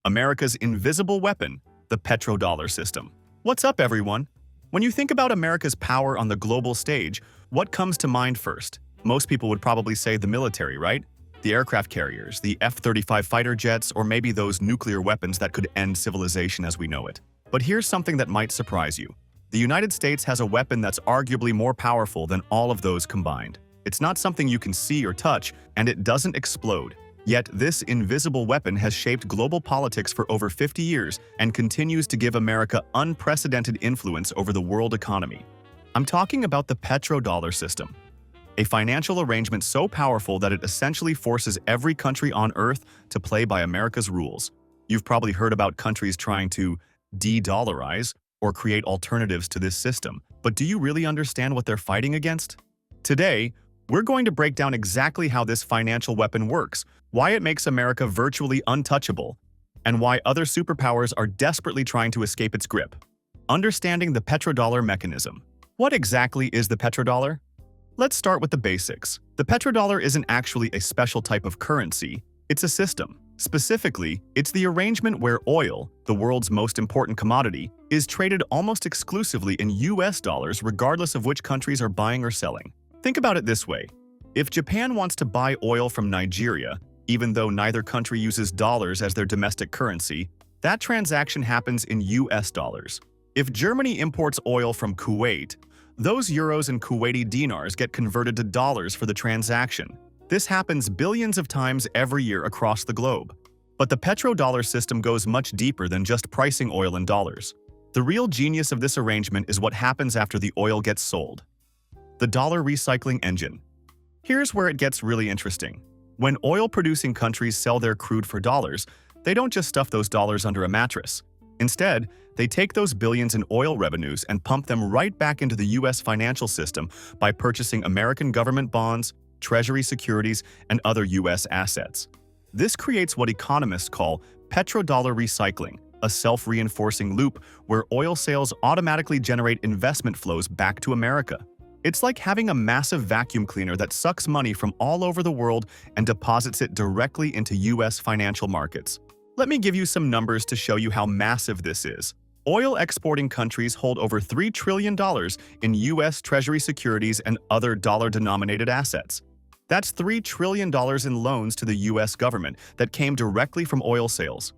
America's invisible weapon, the petrodollar system. What's up, everyone? When you think about America's power on the global stage, what comes to mind first? Most people would probably say the military, right? The aircraft carriers, the F-35 fighter jets, or maybe those nuclear weapons that could end civilization as we know it. But here's something that might surprise you. The United States has a weapon that's arguably more powerful than all of those combined. It's not something you can see or touch, and it doesn't explode. Yet this invisible weapon has shaped global politics for over 50 years and continues to give America unprecedented influence over the world economy. I'm talking about the petrodollar system, a financial arrangement so powerful that it essentially forces every country on Earth to play by America's rules. You've probably heard about countries trying to de-dollarize or create alternatives to this system, but do you really understand what they're fighting against? Today, we're going to break down exactly how this financial weapon works, why it makes America virtually untouchable, and why other superpowers are desperately trying to escape its grip. Understanding the petrodollar mechanism. What exactly is the petrodollar? Let's start with the basics. The petrodollar isn't actually a special type of currency, it's a system. Specifically, it's the arrangement where oil, the world's most important commodity, is traded almost exclusively in US dollars regardless of which countries are buying or selling. Think about it this way. If Japan wants to buy oil from Nigeria, even though neither country uses dollars as their domestic currency, that transaction happens in US dollars. If Germany imports oil from Kuwait, those euros and Kuwaiti dinars get converted to dollars for the transaction. This happens billions of times every year across the globe. But the petrodollar system goes much deeper than just pricing oil in dollars. The real genius of this arrangement is what happens after the oil gets sold. The dollar recycling engine. Here's where it gets really interesting. When oil-producing countries sell their crude for dollars, they don't just stuff those dollars under a mattress. Instead, they take those billions in oil revenues and pump them right back into the US financial system by purchasing American government bonds, Treasury securities, and other US assets. This creates what economists call petrodollar recycling, a self-reinforcing loop where oil sales automatically generate investment flows back to America. It's like having a massive vacuum cleaner that sucks money from all over the world and deposits it directly into US financial markets. Let me give you some numbers to show you how massive this is. Oil exporting countries hold over $3 trillion in US Treasury securities and other dollar-denominated assets. That's $3 trillion in loans to the US government that came directly from oil sales.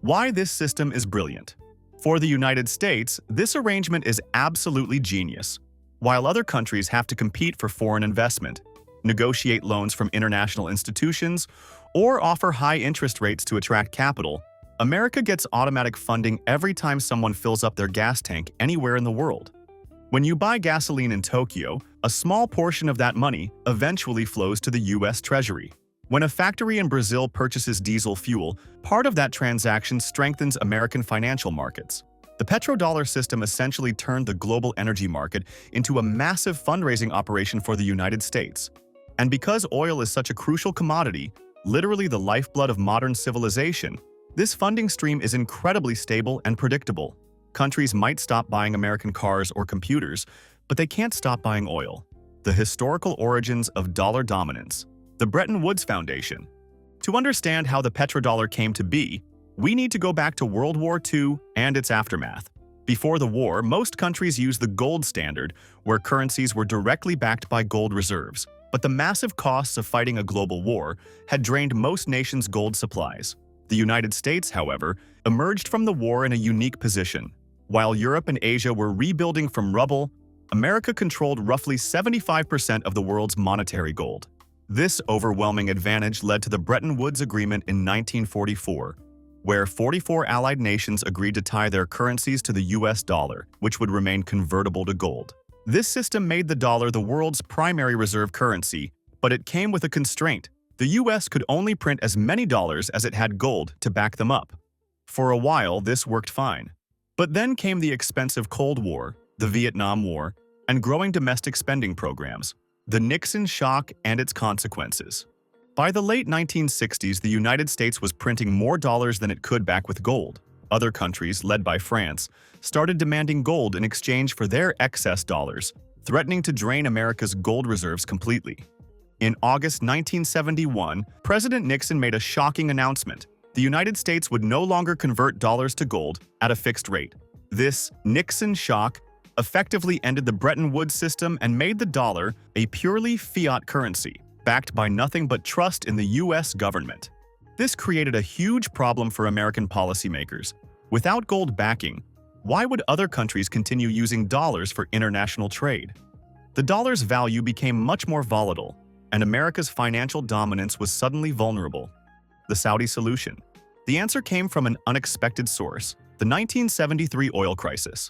Why this system is brilliant? For the United States, this arrangement is absolutely genius. While other countries have to compete for foreign investment, negotiate loans from international institutions, or offer high interest rates to attract capital, America gets automatic funding every time someone fills up their gas tank anywhere in the world. When you buy gasoline in Tokyo, a small portion of that money eventually flows to the US Treasury. When a factory in Brazil purchases diesel fuel, part of that transaction strengthens American financial markets. The petrodollar system essentially turned the global energy market into a massive fundraising operation for the United States. And because oil is such a crucial commodity, literally the lifeblood of modern civilization, this funding stream is incredibly stable and predictable. Countries might stop buying American cars or computers, but they can't stop buying oil. The historical origins of dollar dominance. The Bretton Woods Foundation. To understand how the petrodollar came to be, we need to go back to World War II and its aftermath. Before the war, most countries used the gold standard, where currencies were directly backed by gold reserves. But the massive costs of fighting a global war had drained most nations' gold supplies. The United States, however, emerged from the war in a unique position. While Europe and Asia were rebuilding from rubble, America controlled roughly 75% of the world's monetary gold. This overwhelming advantage led to the Bretton Woods Agreement in 1944, where 44 allied nations agreed to tie their currencies to the US dollar, which would remain convertible to gold. This system made the dollar the world's primary reserve currency, but it came with a constraint. The US could only print as many dollars as it had gold to back them up. For a while, this worked fine. But then came the expensive Cold War, the Vietnam War, and growing domestic spending programs, the Nixon shock and its consequences. By the late 1960s, the United States was printing more dollars than it could back with gold. Other countries, led by France, started demanding gold in exchange for their excess dollars, threatening to drain America's gold reserves completely. In August 1971, President Nixon made a shocking announcement. The United States would no longer convert dollars to gold at a fixed rate. This Nixon shock effectively ended the Bretton Woods system and made the dollar a purely fiat currency, backed by nothing but trust in the U.S. government. This created a huge problem for American policymakers. Without gold backing, why would other countries continue using dollars for international trade? The dollar's value became much more volatile, and America's financial dominance was suddenly vulnerable. The Saudi solution. The answer came from an unexpected source: the 1973 oil crisis.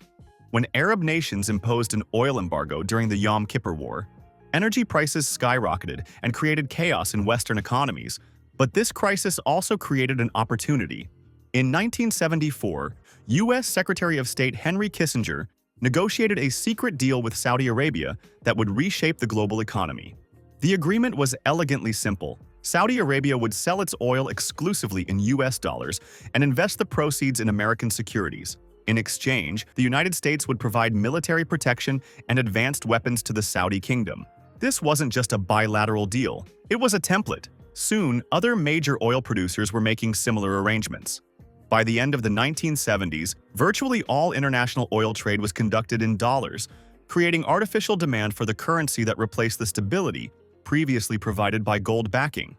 When Arab nations imposed an oil embargo during the Yom Kippur War, energy prices skyrocketed and created chaos in Western economies. But this crisis also created an opportunity. In 1974, U.S. Secretary of State Henry Kissinger negotiated a secret deal with Saudi Arabia that would reshape the global economy. The agreement was elegantly simple. Saudi Arabia would sell its oil exclusively in U.S. dollars and invest the proceeds in American securities. In exchange, the United States would provide military protection and advanced weapons to the Saudi kingdom. This wasn't just a bilateral deal, it was a template. Soon, other major oil producers were making similar arrangements. By the end of the 1970s, virtually all international oil trade was conducted in dollars, creating artificial demand for the currency that replaced the stability previously provided by gold backing.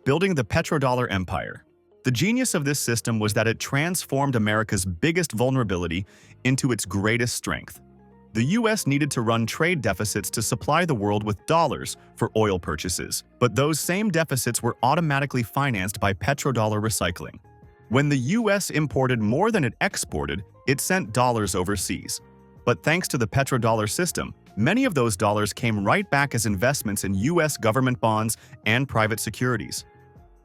Building the petrodollar empire. The genius of this system was that it transformed America's biggest vulnerability into its greatest strength. The U.S. needed to run trade deficits to supply the world with dollars for oil purchases, but those same deficits were automatically financed by petrodollar recycling. When the U.S. imported more than it exported, it sent dollars overseas. But thanks to the petrodollar system, many of those dollars came right back as investments in U.S. government bonds and private securities.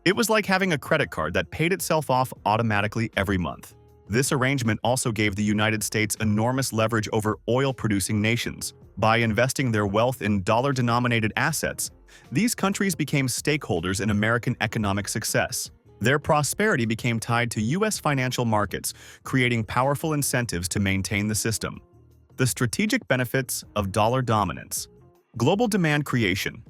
It was like having a credit card that paid itself off automatically every month. This arrangement also gave the United States enormous leverage over oil-producing nations. By investing their wealth in dollar-denominated assets, these countries became stakeholders in American economic success. Their prosperity became tied to U.S. financial markets, creating powerful incentives to maintain the system. The strategic benefits of dollar dominance. Global demand creation.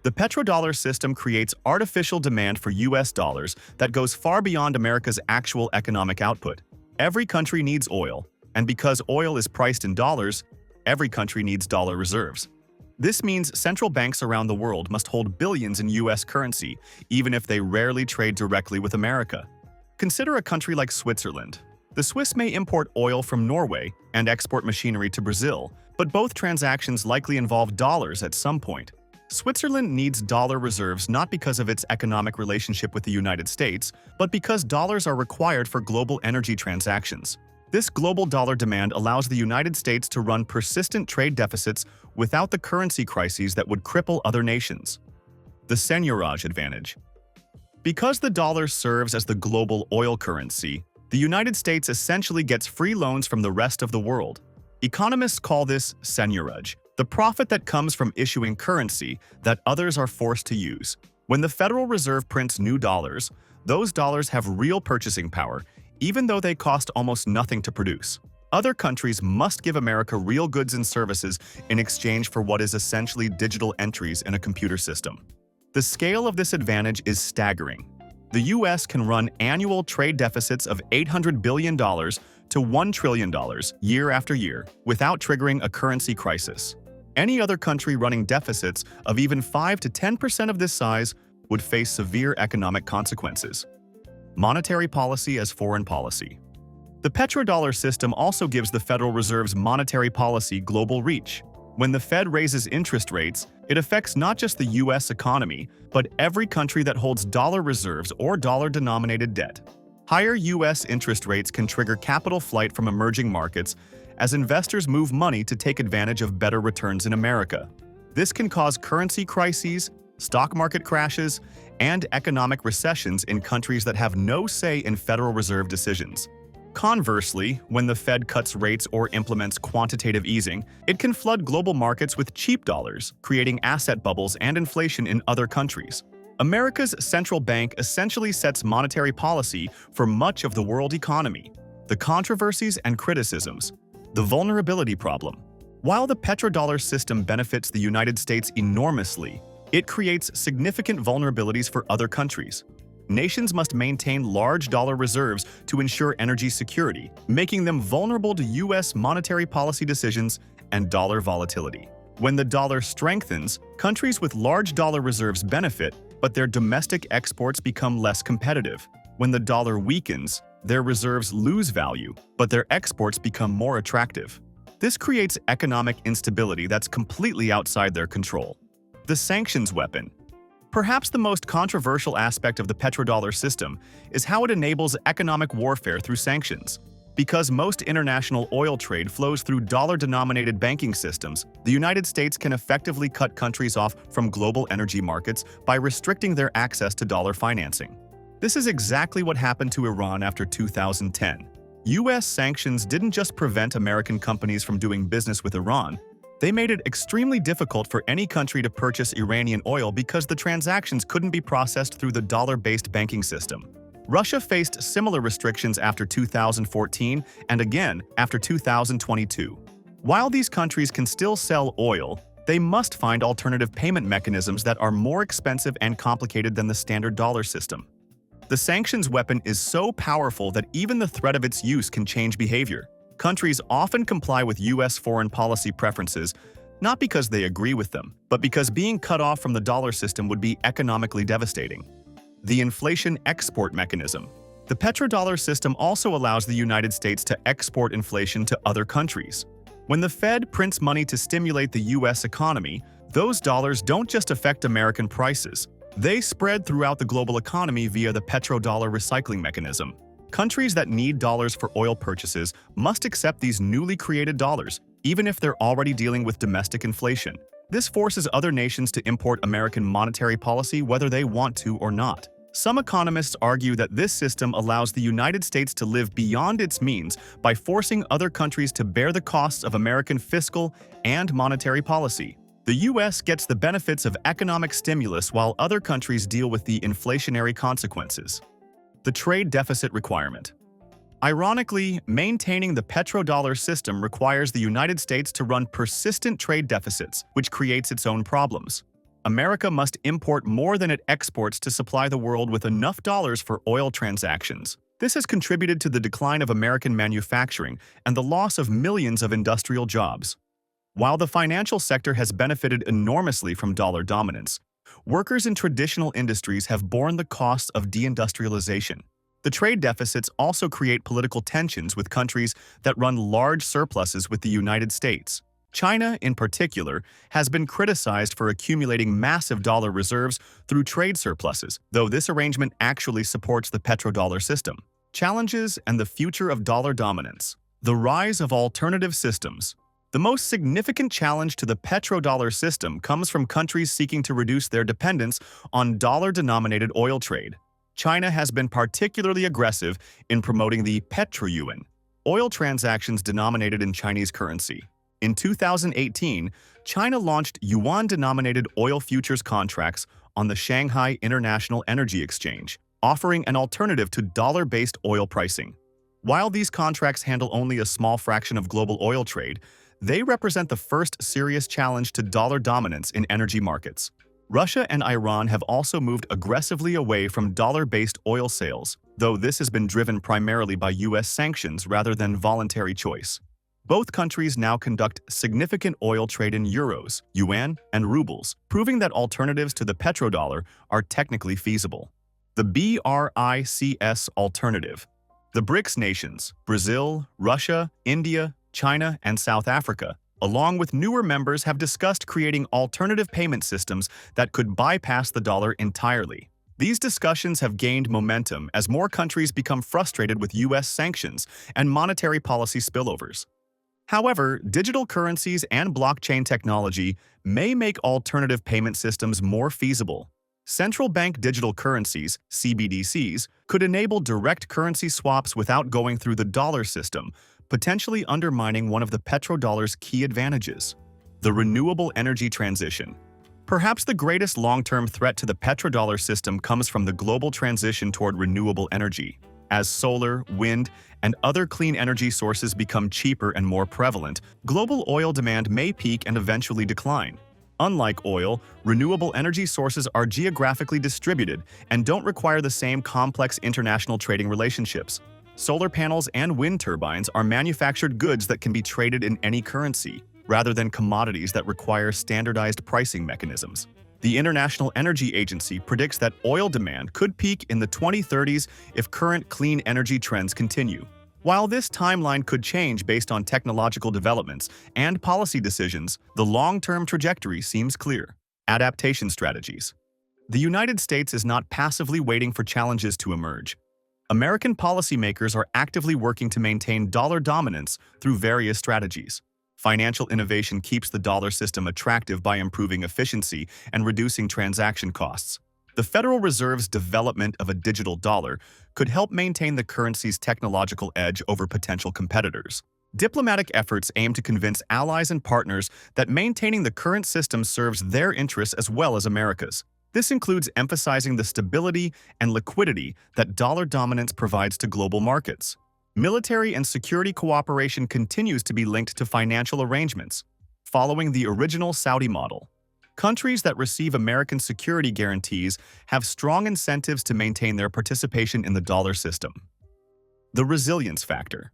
The petrodollar system creates artificial demand for U.S. dollars that goes far beyond America's actual economic output. Every country needs oil, and because oil is priced in dollars, every country needs dollar reserves. This means central banks around the world must hold billions in U.S. currency, even if they rarely trade directly with America. Consider a country like Switzerland. The Swiss may import oil from Norway and export machinery to Brazil, but both transactions likely involve dollars at some point. Switzerland needs dollar reserves not because of its economic relationship with the United States, but because dollars are required for global energy transactions. This global dollar demand allows the United States to run persistent trade deficits without the currency crises that would cripple other nations. The seigniorage advantage. Because the dollar serves as the global oil currency, the United States essentially gets free loans from the rest of the world. Economists call this seigniorage, the profit that comes from issuing currency that others are forced to use. When the Federal Reserve prints new dollars, those dollars have real purchasing power, even though they cost almost nothing to produce. Other countries must give America real goods and services in exchange for what is essentially digital entries in a computer system. The scale of this advantage is staggering. The U.S. can run annual trade deficits of $800 billion to $1 trillion year after year without triggering a currency crisis. Any other country running deficits of even 5 to 10% of this size would face severe economic consequences. Monetary policy as foreign policy. The petrodollar system also gives the Federal Reserve's monetary policy global reach. When the Fed raises interest rates, it affects not just the U.S. economy, but every country that holds dollar reserves or dollar-denominated debt. Higher U.S. interest rates can trigger capital flight from emerging markets as investors move money to take advantage of better returns in America. This can cause currency crises, stock market crashes, and economic recessions in countries that have no say in Federal Reserve decisions. Conversely, when the Fed cuts rates or implements quantitative easing, it can flood global markets with cheap dollars, creating asset bubbles and inflation in other countries. America's central bank essentially sets monetary policy for much of the world economy. The controversies and criticisms. The vulnerability problem. While the petrodollar system benefits the United States enormously, it creates significant vulnerabilities for other countries. Nations must maintain large dollar reserves to ensure energy security, making them vulnerable to U.S. monetary policy decisions and dollar volatility. When the dollar strengthens, countries with large dollar reserves benefit, but their domestic exports become less competitive. When the dollar weakens, their reserves lose value, but their exports become more attractive. This creates economic instability that's completely outside their control. The sanctions weapon. Perhaps the most controversial aspect of the petrodollar system is how it enables economic warfare through sanctions. Because most international oil trade flows through dollar-denominated banking systems, the United States can effectively cut countries off from global energy markets by restricting their access to dollar financing. This is exactly what happened to Iran after 2010. U.S. sanctions didn't just prevent American companies from doing business with Iran, they made it extremely difficult for any country to purchase Iranian oil because the transactions couldn't be processed through the dollar-based banking system. Russia faced similar restrictions after 2014 and again after 2022. While these countries can still sell oil, they must find alternative payment mechanisms that are more expensive and complicated than the standard dollar system. The sanctions weapon is so powerful that even the threat of its use can change behavior. Countries often comply with U.S. foreign policy preferences, not because they agree with them, but because being cut off from the dollar system would be economically devastating. The inflation export mechanism. The petrodollar system also allows the United States to export inflation to other countries. When the Fed prints money to stimulate the U.S. economy, those dollars don't just affect American prices. They spread throughout the global economy via the petrodollar recycling mechanism. Countries that need dollars for oil purchases must accept these newly created dollars, even if they're already dealing with domestic inflation. This forces other nations to import American monetary policy whether they want to or not. Some economists argue that this system allows the United States to live beyond its means by forcing other countries to bear the costs of American fiscal and monetary policy. The U.S. gets the benefits of economic stimulus while other countries deal with the inflationary consequences. The trade deficit requirement. Ironically, maintaining the petrodollar system requires the United States to run persistent trade deficits, which creates its own problems. America must import more than it exports to supply the world with enough dollars for oil transactions. This has contributed to the decline of American manufacturing and the loss of millions of industrial jobs. While the financial sector has benefited enormously from dollar dominance, workers in traditional industries have borne the costs of deindustrialization. The trade deficits also create political tensions with countries that run large surpluses with the United States. China, in particular, has been criticized for accumulating massive dollar reserves through trade surpluses, though this arrangement actually supports the petrodollar system. Challenges and the future of dollar dominance. The rise of alternative systems. The most significant challenge to the petrodollar system comes from countries seeking to reduce their dependence on dollar-denominated oil trade. China has been particularly aggressive in promoting the petro-yuan, oil transactions denominated in Chinese currency. In 2018, China launched yuan-denominated oil futures contracts on the Shanghai International Energy Exchange, offering an alternative to dollar-based oil pricing. While these contracts handle only a small fraction of global oil trade, they represent the first serious challenge to dollar dominance in energy markets. Russia and Iran have also moved aggressively away from dollar-based oil sales, though this has been driven primarily by U.S. sanctions rather than voluntary choice. Both countries now conduct significant oil trade in euros, yuan, and rubles, proving that alternatives to the petrodollar are technically feasible. The BRICS alternative. The BRICS nations, Brazil, Russia, India, China, and South Africa, along with newer members, have discussed creating alternative payment systems that could bypass the dollar entirely. These discussions have gained momentum as more countries become frustrated with U.S. sanctions and monetary policy spillovers. However, digital currencies and blockchain technology may make alternative payment systems more feasible. Central bank digital currencies, CBDCs, could enable direct currency swaps without going through the dollar system, potentially undermining one of the petrodollar's key advantages. The renewable energy transition. Perhaps the greatest long-term threat to the petrodollar system comes from the global transition toward renewable energy. As solar, wind, and other clean energy sources become cheaper and more prevalent, global oil demand may peak and eventually decline. Unlike oil, renewable energy sources are geographically distributed and don't require the same complex international trading relationships. Solar panels and wind turbines are manufactured goods that can be traded in any currency, rather than commodities that require standardized pricing mechanisms. The International Energy Agency predicts that oil demand could peak in the 2030s if current clean energy trends continue. While this timeline could change based on technological developments and policy decisions, the long-term trajectory seems clear. Adaptation strategies. The United States is not passively waiting for challenges to emerge. American policymakers are actively working to maintain dollar dominance through various strategies. Financial innovation keeps the dollar system attractive by improving efficiency and reducing transaction costs. The Federal Reserve's development of a digital dollar could help maintain the currency's technological edge over potential competitors. Diplomatic efforts aim to convince allies and partners that maintaining the current system serves their interests as well as America's. This includes emphasizing the stability and liquidity that dollar dominance provides to global markets. Military and security cooperation continues to be linked to financial arrangements, following the original Saudi model. Countries that receive American security guarantees have strong incentives to maintain their participation in the dollar system. The resilience factor.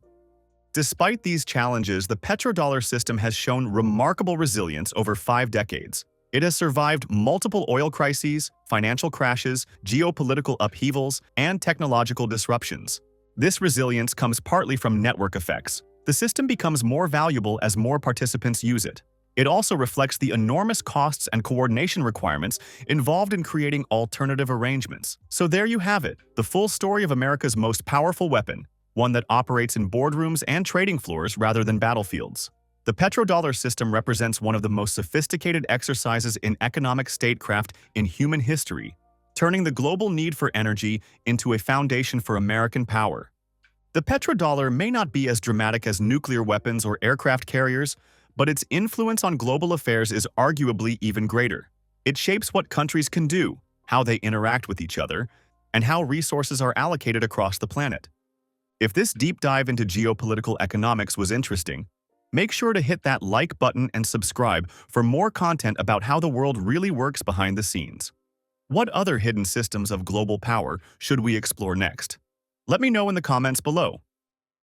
Despite these challenges, the petrodollar system has shown remarkable resilience over 5 decades. It has survived multiple oil crises, financial crashes, geopolitical upheavals, and technological disruptions. This resilience comes partly from network effects. The system becomes more valuable as more participants use it. It also reflects the enormous costs and coordination requirements involved in creating alternative arrangements. So there you have it, the full story of America's most powerful weapon, one that operates in boardrooms and trading floors rather than battlefields. The petrodollar system represents one of the most sophisticated exercises in economic statecraft in human history, turning the global need for energy into a foundation for American power. The petrodollar may not be as dramatic as nuclear weapons or aircraft carriers, but its influence on global affairs is arguably even greater. It shapes what countries can do, how they interact with each other, and how resources are allocated across the planet. If this deep dive into geopolitical economics was interesting, make sure to hit that like button and subscribe for more content about how the world really works behind the scenes. What other hidden systems of global power should we explore next? Let me know in the comments below.